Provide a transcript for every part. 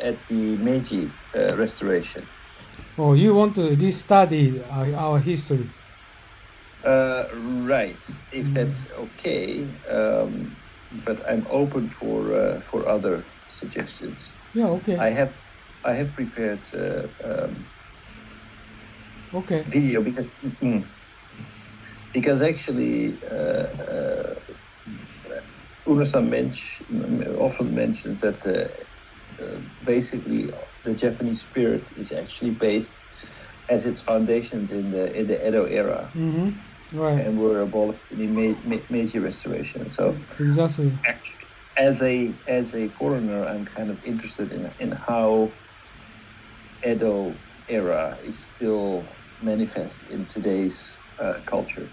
at the Meiji restoration. Oh, you want to restudy our history? Right, if that's okay. But I'm open for other suggestions. Yeah, okay. I have prepared Okay. video because actually Uno-san often mentions that basically the Japanese spirit is actually based as its foundations in the Edo era. Mm-hmm. Right. And were abolished in the Meiji Restoration. So exactly, actually, as a foreigner, I'm kind of interested in how Edo era is still manifest in today's culture.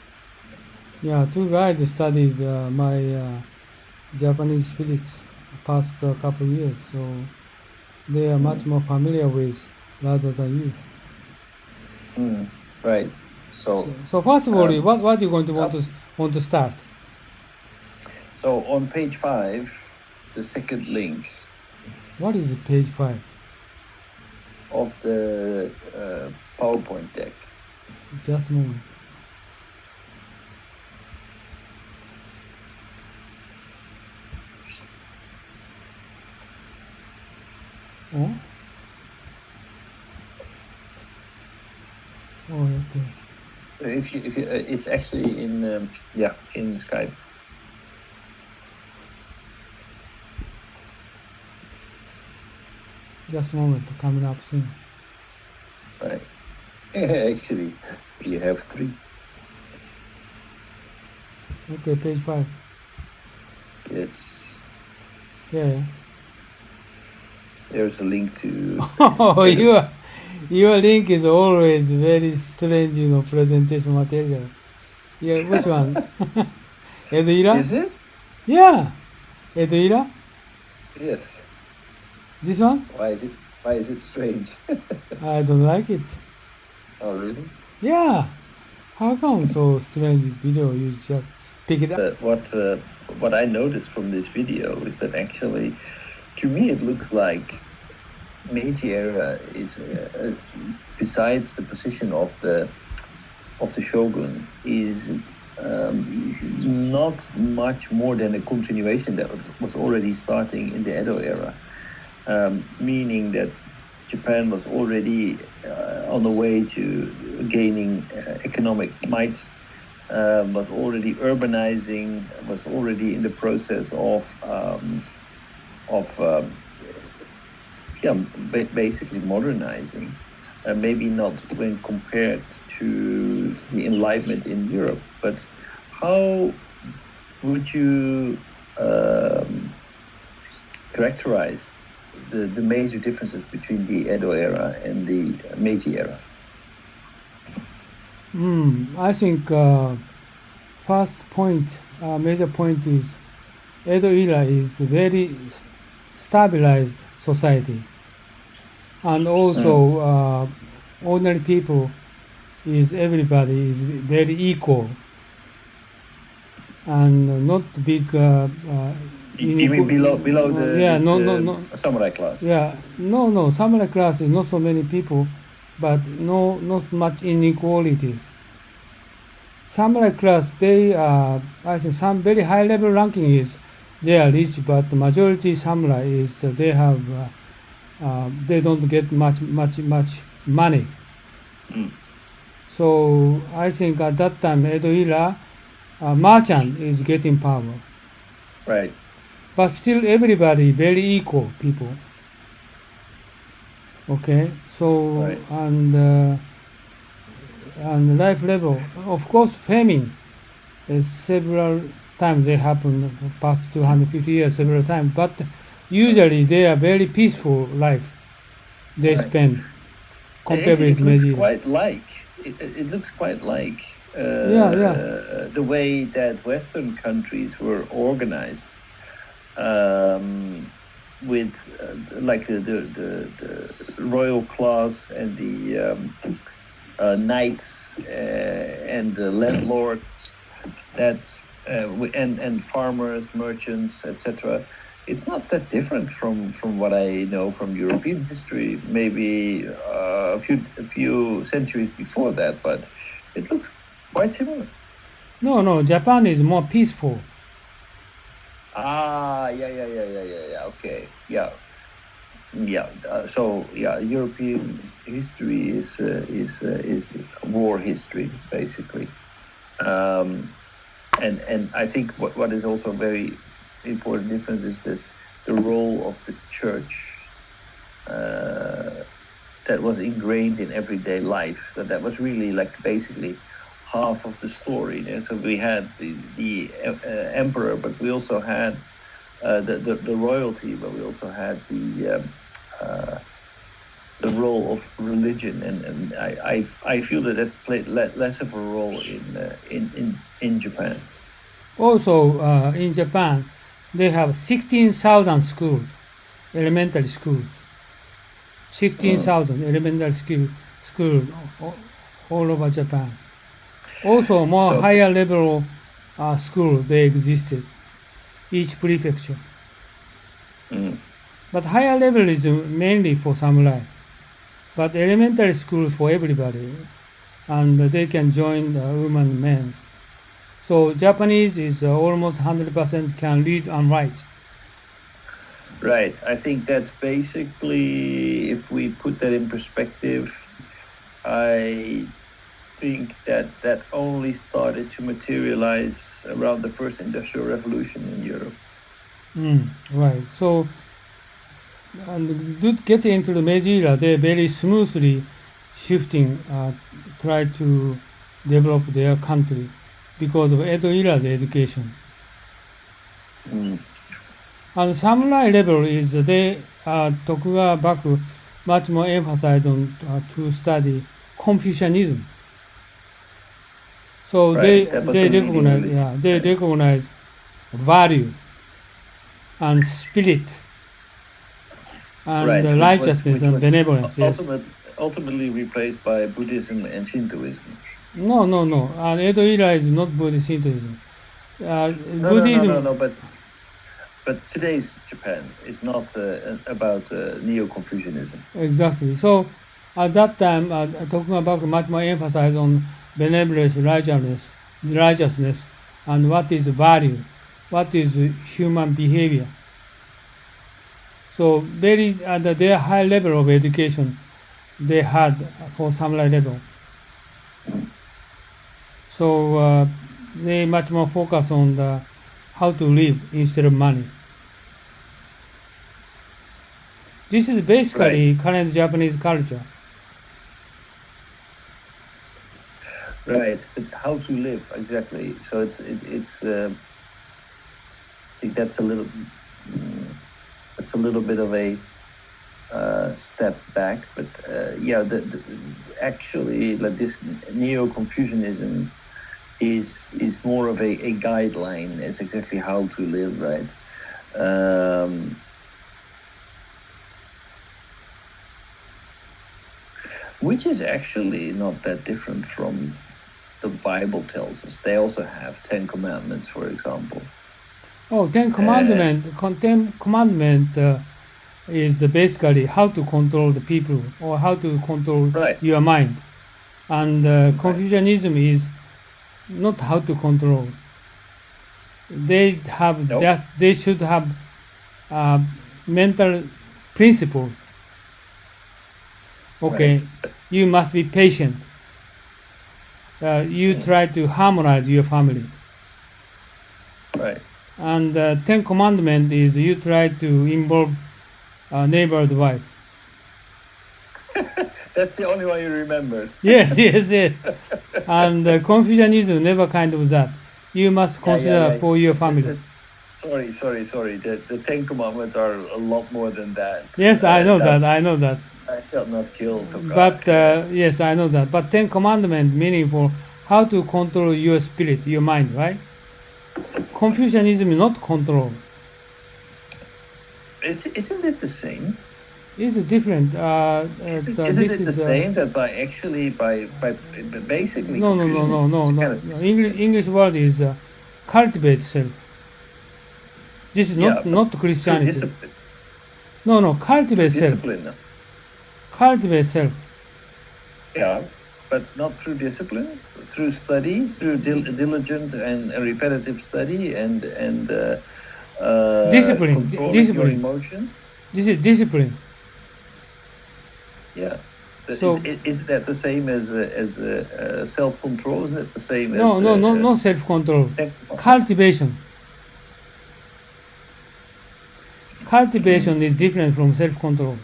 Yeah, two guys studied my Japanese spirits past couple years, so they are much more familiar with rather than you. Right. So first of all, what are you going to want to start? So on page 5, the second link. What is page 5? Of the PowerPoint deck. Just a moment. Oh? Oh, okay. If you, it's actually in in Skype. Just a moment, coming up soon. Right. Actually, you have 3. Okay, page 5. Yes. Yeah. There's a link to. Oh, your link is always very strange, presentation material. Yeah, which one? Edo-ira? Is it? Yeah. Edo-ira? Yes. This one? Why is it strange? I don't like it. Oh, really? Yeah. How come so strange video? You just pick it up. What I noticed from this video is that actually, to me, it looks like Meiji era is besides the position of the shogun is not much more than a continuation that was already starting in the Edo era, meaning that Japan was already on the way to gaining economic might, was already urbanizing, was already in the process of basically modernizing. Maybe not when compared to the Enlightenment in Europe, but how would you characterize the major differences between the Edo era and the Meiji era? I think first point, major point is Edo era is very stabilized society, and also ordinary people everybody is very equal and not big. You mean below the samurai class? Yeah, no, samurai class is not so many people, but not much inequality. Samurai class, I think some very high level ranking is they are rich, but the majority samurai is they have they don't get much money. So I think at that time Edo era, merchant is getting power. Right. But still everybody very equal people. Okay, so right. And life level, of course, famine is several times they happen past 250 years several times, but usually they are very peaceful life they spend compared with Meiji. It looks quite like the way that Western countries were organized, with like the royal class and the knights and the landlords, that and farmers, merchants, etc. it's not that different from what I know from European history. Maybe a few centuries before that, but it looks quite similar. No, Japan is more peaceful. Yeah. Okay, yeah. So European history is war history basically, and I think what is also a very important difference is that the role of the church that was ingrained in everyday life. That was really like basically half of the story. So we had the emperor, but we also had the royalty, but we also had the role of religion, and I feel that played less of a role in Japan. Also, in Japan, they have 16,000 schools, elementary schools. 16,000 elementary school all over Japan. Also, more higher level school they existed, each prefecture. But higher level is mainly for samurai. But elementary school for everybody, and they can join the women and men. So Japanese is almost 100% can read and write. Right. I think that's basically, if we put that in perspective, I think that only started to materialize around the first industrial revolution in Europe. Right. So, and to get into the Meiji era, they very smoothly shifting, try to develop their country because of Edo era's education. And samurai level is they Tokugawa Baku much more emphasized on to study Confucianism. So right. they recognize value and spirit and righteousness and benevolence. Ultimately replaced by Buddhism and Shintoism. No. Edo era is not Buddhist Shintoism. Buddhism. No. But today's Japan is not about Neo-Confucianism. Exactly. So at that time, talking about much more emphasis on benevolence, righteousness, and what is value, what is human behavior. So very their high level of education they had for samurai level. So they much more focus on how to live instead of money. This is basically current Japanese culture. Right, but how to live exactly? So it's I think that's a little bit of a step back, but actually, like this Neo-Confucianism is more of a guideline as exactly how to live, right? Which is actually not that different from the Bible tells us. They also have 10 Commandments, for example. Oh, 10 Commandment. 10 Commandment is basically how to control the people or how to control your mind. And Confucianism is not how to control. They have they should have mental principles. Okay, right. You must be patient. You try to harmonize your family. Right. And 10 Commandment is you try to involve neighbor's wife. That's the only one you remember. Yes. And Confucianism never kind of that. You must consider for your family. Sorry. The 10 Commandments are a lot more than that. Yes, I know that. I shall not kill. But yes, I know that. But 10 Commandments meaning for how to control your spirit, your mind, right? Confucianism is not control. Isn't it the same? It's different. Isn't it the same that by basically? No. English word is cultivate self. This is Yeah, not but not through Christianity. discipline. No, Through cultivate self. discipline. Cultivate self. Yeah, but not through discipline. Through study, through diligent and repetitive study, and Discipline. controlling your Discipline. emotions. This is discipline. Yeah. So Is that the same as self-control? Isn't it the same as no self-control. technical? Cultivation. Cultivation is different from self-control.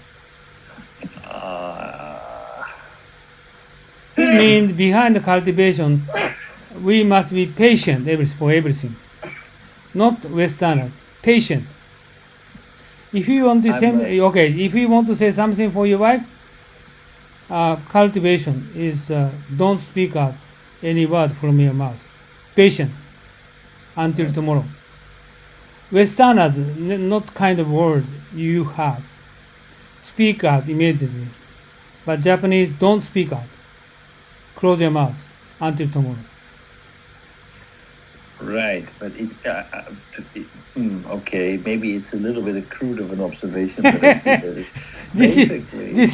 It means behind the cultivation, we must be patient for everything. Not Westerners. Patient. If you want to say, if you want to say something for your wife, cultivation is don't speak out any word from your mouth. Patient until tomorrow. Westerners, not kind of words you have. Speak out immediately. But Japanese, don't speak out. Close your mouth until tomorrow. Right, but it's okay. Maybe it's a little bit crude of an observation, but I see that this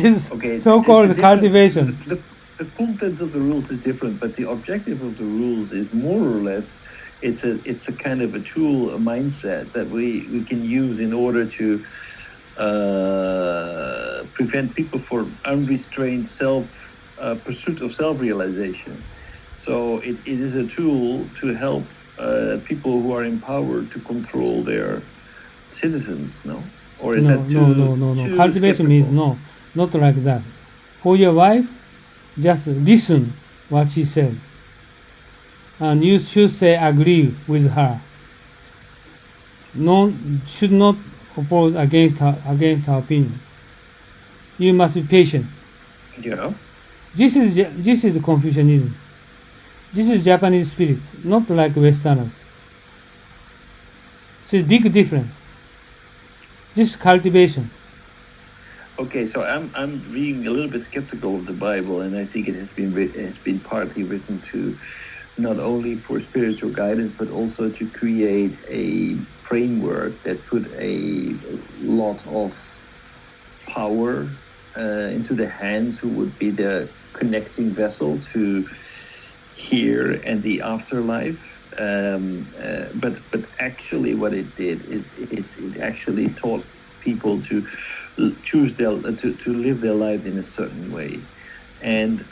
is okay, so-called cultivation. The content of the rules is different, but the objective of the rules is more or less it's a kind of a tool, a mindset that we can use in order to prevent people from unrestrained pursuit of self-realization. So it is a tool to help people who are empowered to control their citizens, no? Or is that too no. Cultivation means no, not like that. For your wife, just listen what she said. And you should say agree with her. No, should not oppose against her opinion. You must be patient. Yeah. This is Confucianism. This is Japanese spirit, not like Westerners. It's a big difference. This is cultivation. Okay, so I'm being a little bit skeptical of the Bible, and I think it has been partly written to not only for spiritual guidance, but also to create a framework that put a lot of power into the hands who would be the connecting vessel to here and the afterlife. But actually what it did is it actually taught people to choose to live their life in a certain way. And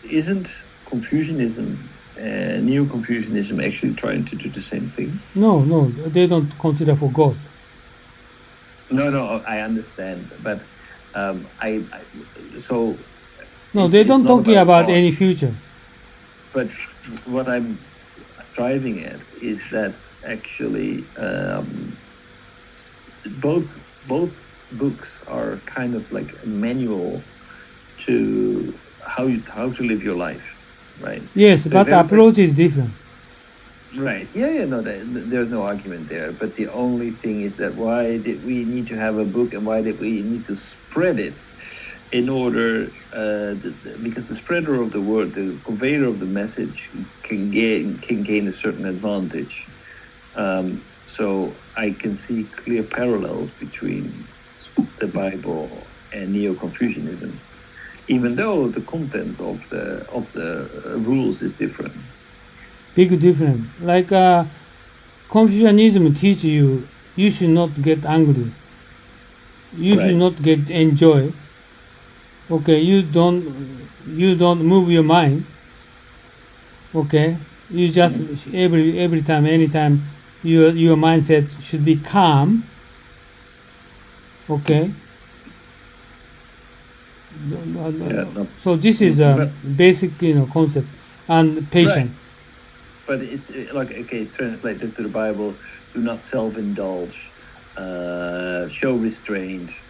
isn't Confucianism, Neo-Confucianism actually trying to do the same thing? No, they don't consider for God. No, I understand, but they don't talk about any future. But what I'm driving at is that actually both books are kind of like a manual to how to live your life, right? Yes, so but the approach is different. Right. Yeah. No, there's no argument there. But the only thing is that why did we need to have a book, and why did we need to spread it? In order, because the spreader of the word, the conveyor of the message, can gain a certain advantage. So I can see clear parallels between the Bible and Neo-Confucianism, even though the contents of the rules is different. Big difference. Like Confucianism teach you should not get angry. You should not get enjoy. Okay, you don't move your mind. Okay, you just every time, anytime, your mindset should be calm. Okay. So this is a basic, concept, and patient. Right. But it's like, okay, translated to the Bible: do not self-indulge, show restraint.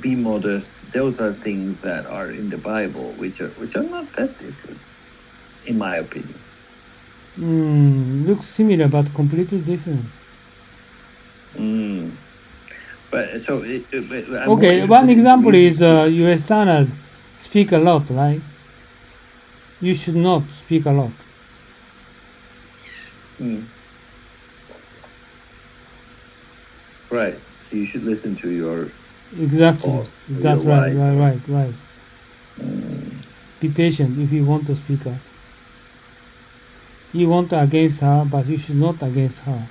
Be modest. Those are things that are in the Bible, which are not that different, in my opinion. Looks similar but completely different. But so okay, one example is Westerners speak a lot, right? You should not speak a lot. Right. So you should listen to your. Exactly. Or That's your right, wife. right. Be patient if you want to speak up. You want against her, but you should not against her.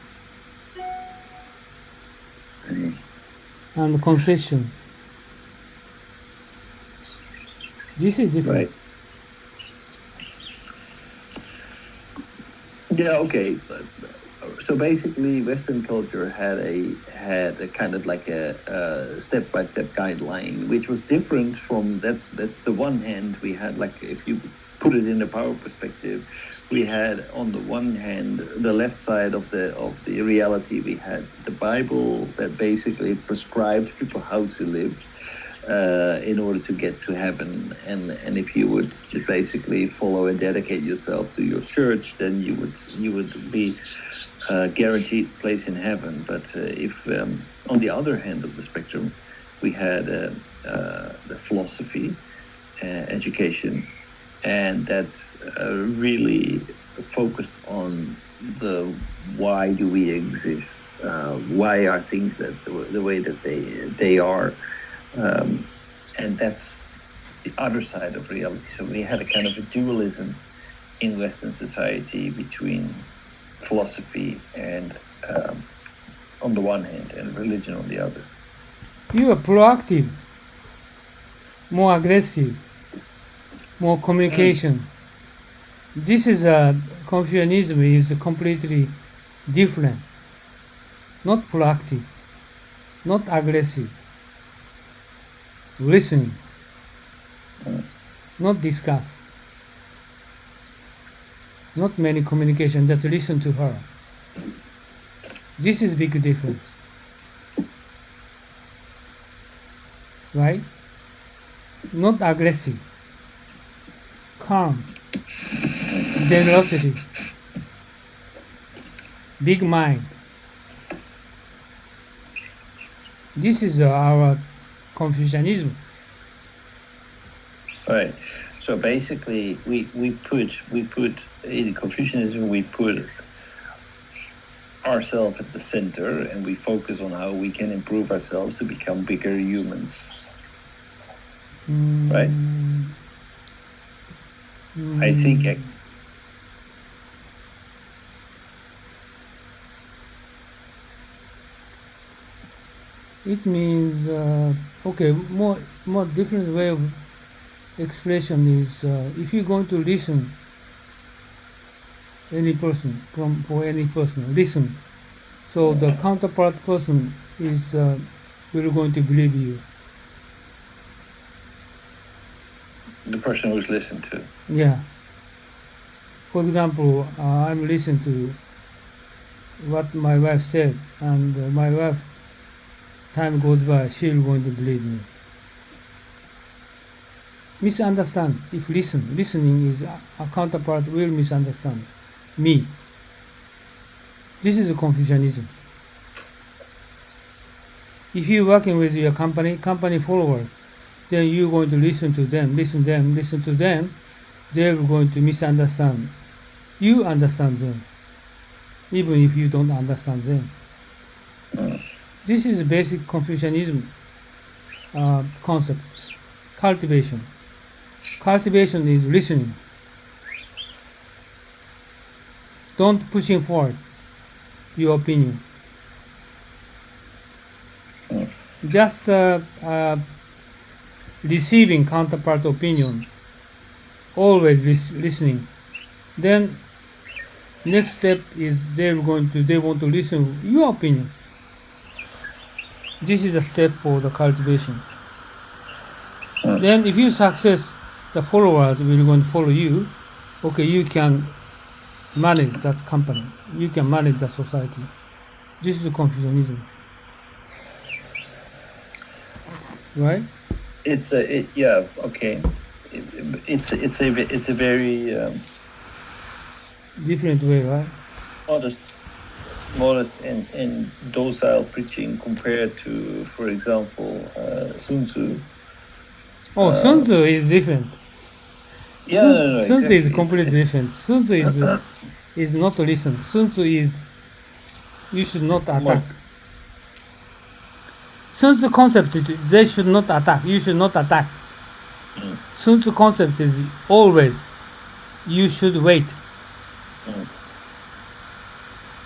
And concession. This is different. Right. Yeah. Okay. So basically, Western culture had a kind of like a step-by-step guideline, which was different from that's the one hand we had, like, if you put it in a power perspective, we had on the one hand the left side of the reality, we had the Bible that basically prescribed people how to live in order to get to heaven, and if you would just basically follow and dedicate yourself to your church, then you would be guaranteed place in heaven. But if on the other hand of the spectrum, we had the philosophy, education, and that really focused on the why do we exist, why are things that the way that they are, and that's the other side of reality. So we had a kind of a dualism in Western society between philosophy and on the one hand and religion on the other. You are proactive, more aggressive, more communication. This is Confucianism is completely different. Not proactive, not aggressive. Listening, not discuss. Not many communication, just listen to her. This is big difference. Right? Not aggressive. Calm. Generosity. Big mind. This is our Confucianism. Right. So basically, we put in Confucianism, we put ourselves at the center, and we focus on how we can improve ourselves to become bigger humans. Right. I think. It means okay. More different way of expression is if you're going to listen any person for any person, listen. So the counterpart person is will going to believe you. The person who's listened to. Yeah. For example, I'm listening to what my wife said, and my wife, time goes by, she's going to believe me. Misunderstand. If listening is a counterpart will misunderstand me. This is Confucianism. If you're working with your company followers, then you're going to listen to them. They're going to misunderstand. You understand them, even if you don't understand them. This is basic Confucianism concept. Cultivation. Cultivation is listening. Don't pushing forward your opinion. Just receiving counterpart opinion. Always listening. Then next step is they want to listen your opinion. This is a step for the cultivation. Then if you success, the followers will going to follow you. Okay, you can manage that company. You can manage the society. This is Confucianism, right? It's a very different way, right? Modest and docile preaching compared to, for example, Sun Tzu. Oh, Sun Tzu is different. Yeah, Sun Tzu is completely different. Sun Tzu is not to listen. Sun Tzu is you should not attack. Sun Tzu concept is they should not attack. You should not attack. Sun Tzu concept is always you should wait.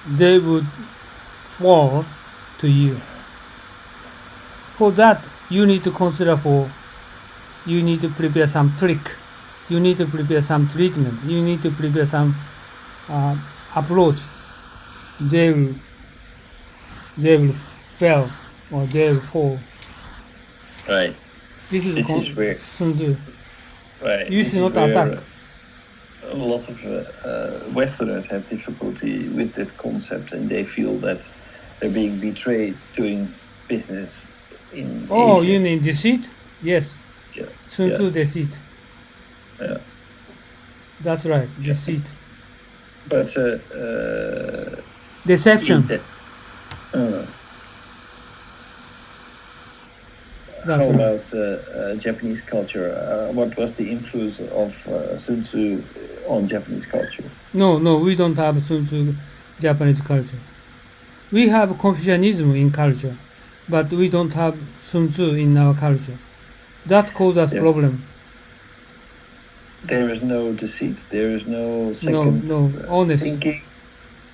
They would fall to you. For that, you need to consider you need to prepare some trick. You need to prepare some treatment. You need to prepare some approach. They will fail or they will fall. Right. This is where Sun Tzu. Right. You should not attack. A lot of Westerners have difficulty with that concept, and they feel that they're being betrayed doing business in Oh, Asia. you mean deceit? Yes. Yeah. Sun Tzu deceit. Yeah. That's right, deceit. But Deception. That's how right. about Japanese culture? What was the influence of Sun Tzu on Japanese culture? No, we don't have Sun Tzu Japanese culture. We have Confucianism in culture, but we don't have Sun Tzu in our culture. That causes us problem. There is no deceit. There is no second honest. thinking.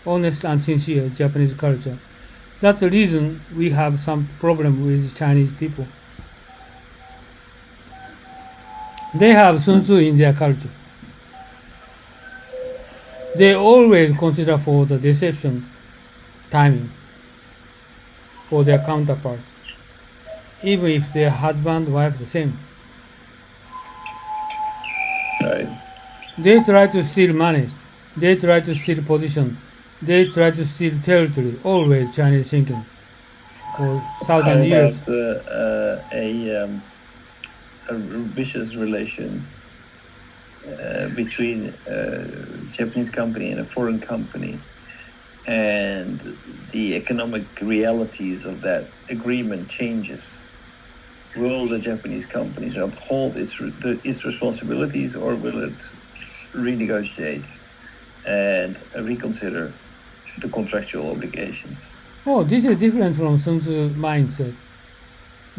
Honest and sincere Japanese culture. That's the reason we have some problem with Chinese people. They have Sun Tzu in their culture. They always consider for the deception timing for their counterparts, even if their husband, wife the same. Right. They try to steal money. They try to steal position. They try to steal territory. Always Chinese thinking for 1,000 years. How about a vicious relation between a Japanese company and a foreign company, and the economic realities of that agreement changes? Will the Japanese companies uphold its responsibilities, or will it renegotiate and reconsider the contractual obligations? Oh, this is different from Sun Tzu mindset.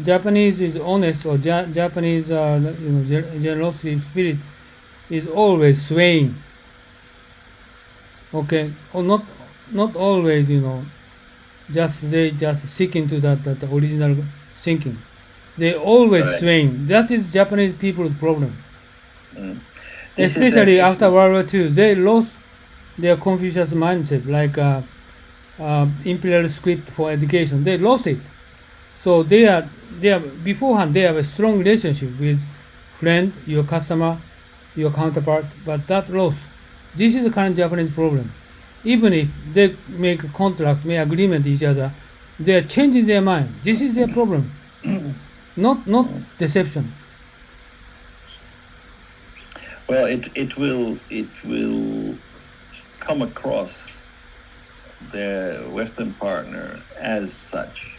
Japanese is honest, or Japanese generosity spirit is always swaying. Okay, or not always, they just stick into that original thinking. They always swaying. That is Japanese people's problem. Especially after World War II, they lost their Confucius mindset, like imperial script for education. They lost it. So they are beforehand. They have a strong relationship with friend, your customer, your counterpart, but that lost. This is the current Japanese problem. Even if they make a contract, make agreement with each other, they are changing their mind. This is their problem, not deception. Well, it will come across their Western partner as such.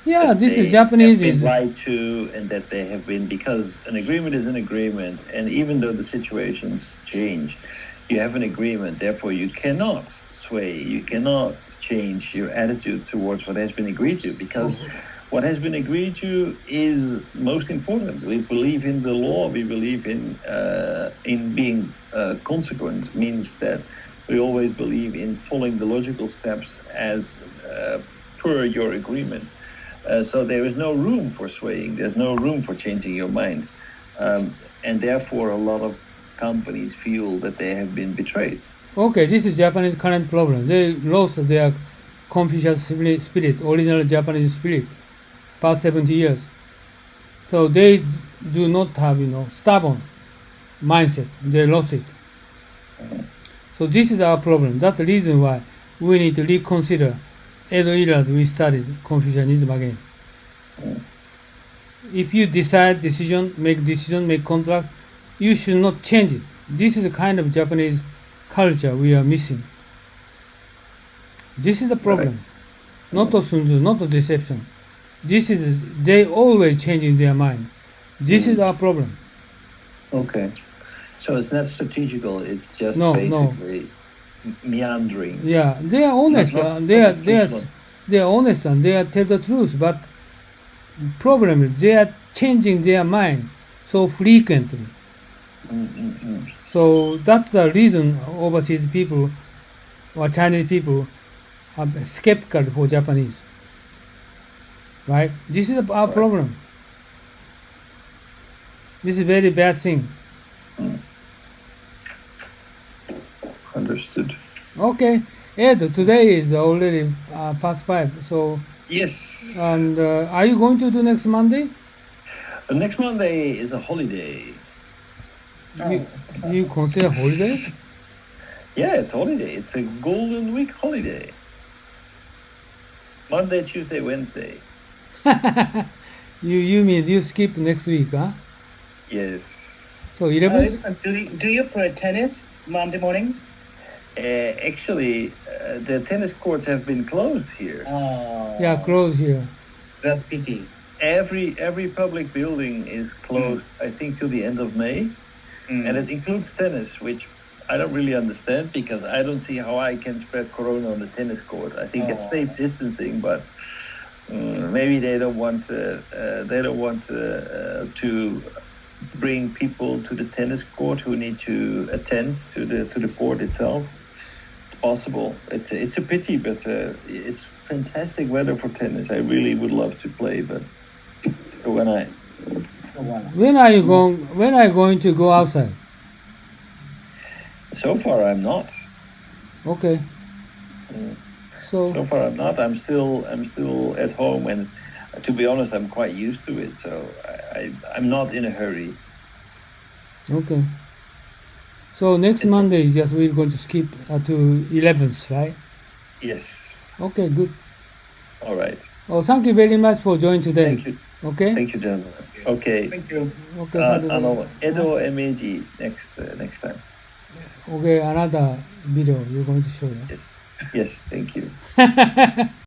Yeah, this is Japanese. Have been lied to, and that they have been, because an agreement is an agreement, and even though the situations change, you have an agreement. Therefore, you cannot sway. You cannot change your attitude towards what has been agreed to, because what has been agreed to is most important. We believe in the law. We believe in being consequent. Means that we always believe in following the logical steps as per your agreement. So there is no room for swaying. There's no room for changing your mind. And therefore, a lot of companies feel that they have been betrayed. Okay, this is Japanese current problem. They lost their Confucius spirit, original Japanese spirit, past 70 years. So they do not have, stubborn mindset. They lost it. So this is our problem. That's the reason why we need to reconsider. Edo eras we studied Confucianism again. If you make contract, you should not change it. This is the kind of Japanese culture we are missing. This is the problem. Not the Sun Tzu, not the deception. They always changing their mind. This is our problem. Okay. So it's not strategical, it's just basically meandering. Yeah, they are honest. They are honest and they tell the truth, but problem is they are changing their mind so frequently. So that's the reason overseas people or Chinese people are skeptical for Japanese. Right? This is our problem. This is a very bad thing. Understood. Okay. Ed, today is already past 5. So, Yes. and are you going to do next Monday? Next Monday is a holiday. You consider holiday? Yeah, it's holiday. It's a Golden Week holiday. Monday, Tuesday, Wednesday. You mean you skip next week, huh? Yes. So 11th? Do you play tennis Monday morning? Actually, the tennis courts have been closed here. Oh, Yeah, close here. that's pity. Every public building is closed, I think, till the end of May. And it includes tennis, which I don't really understand because I don't see how I can spread corona on the tennis court. I think it's safe distancing, but maybe they don't want to bring people to the tennis court who need to attend to the court itself. It's possible. It's a pity, but it's fantastic weather for tennis. I really would love to play, but when are you going to go outside? So far, I'm not. Okay. So far, I'm not. I'm still at home, and to be honest, I'm quite used to it. So I'm not in a hurry. Okay. So next Monday is just we're going to skip to 11th, right? Yes. Okay, good. All right. Oh, thank you very much for joining today. Thank you. Okay. Thank you, gentlemen. Okay. Thank you. Okay. Thank you very much. Edo MAG next time. Okay, another video you're going to show them. Yes. Yes. Thank you.